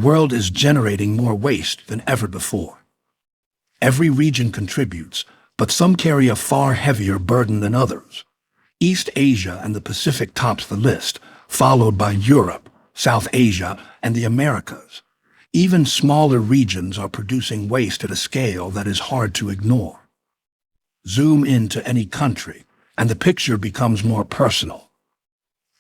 world is generating more waste than ever before. Every region contributes, but some carry a far heavier burden than others. East Asia and the Pacific tops the list, followed by Europe, South Asia, and the Americas. Even smaller regions are producing waste at a scale that is hard to ignore. Zoom into any country, and the picture becomes more personal.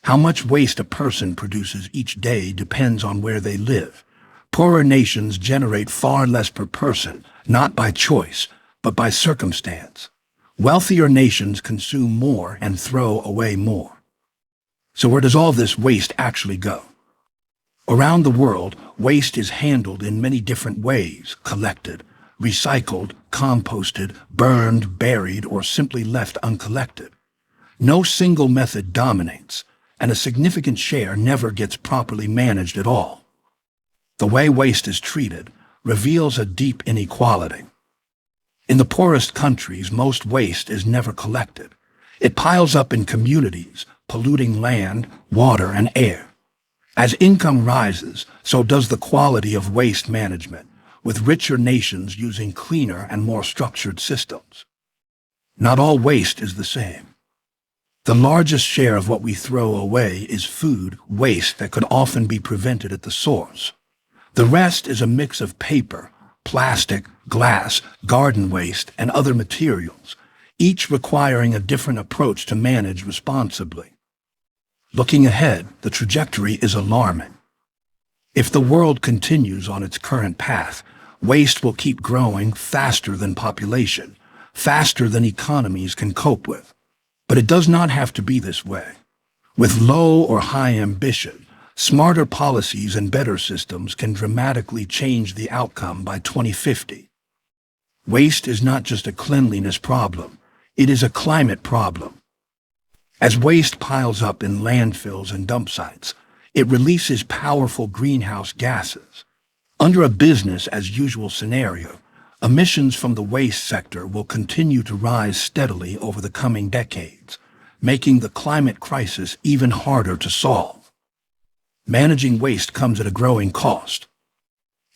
How much waste a person produces each day depends on where they live. Poorer nations generate far less per person, not by choice, but by circumstance. Wealthier nations consume more and throw away more. So where does all this waste actually go? Around the world, waste is handled in many different ways: collected, recycled, composted, burned, buried, or simply left uncollected. No single method dominates, and a significant share never gets properly managed at all. The way waste is treated reveals a deep inequality. In the poorest countries, most waste is never collected. It piles up in communities, polluting land, water, and air. As income rises, so does the quality of waste management, with richer nations using cleaner and more structured systems. Not all waste is the same. The largest share of what we throw away is food waste that could often be prevented at the source. The rest is a mix of paper, plastic, glass, garden waste, and other materials, each requiring a different approach to manage responsibly. Looking ahead, the trajectory is alarming. If the world continues on its current path, waste will keep growing faster than population, faster than economies can cope with. But it does not have to be this way. With low or high ambition, smarter policies and better systems can dramatically change the outcome by 2050. Waste is not just a cleanliness problem, it is a climate problem. As waste piles up in landfills and dump sites, it releases powerful greenhouse gases. Under a business-as-usual scenario, emissions from the waste sector will continue to rise steadily over the coming decades, making the climate crisis even harder to solve. Managing waste comes at a growing cost.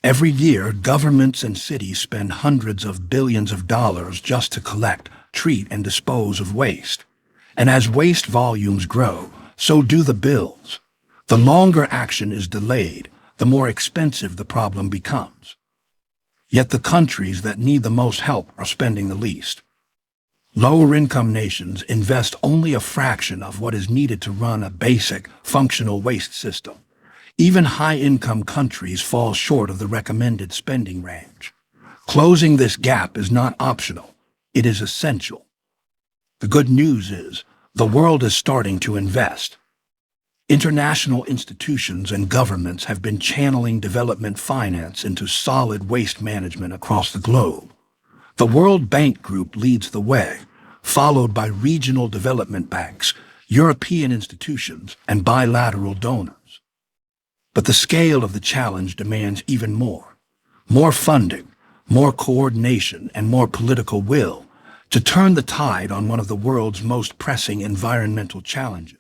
Every year, governments and cities spend hundreds of billions of dollars just to collect, treat, and dispose of waste. And as waste volumes grow, so do the bills. The longer action is delayed, the more expensive the problem becomes. Yet the countries that need the most help are spending the least. Lower-income nations invest only a fraction of what is needed to run a basic, functional waste system. Even high-income countries fall short of the recommended spending range. Closing this gap is not optional, it is essential. The good news is, the world is starting to invest. International institutions and governments have been channeling development finance into solid waste management across the globe. The World Bank Group leads the way, followed by regional development banks, European institutions, and bilateral donors. But the scale of the challenge demands even more. More funding, more coordination, and more political will to turn the tide on one of the world's most pressing environmental challenges.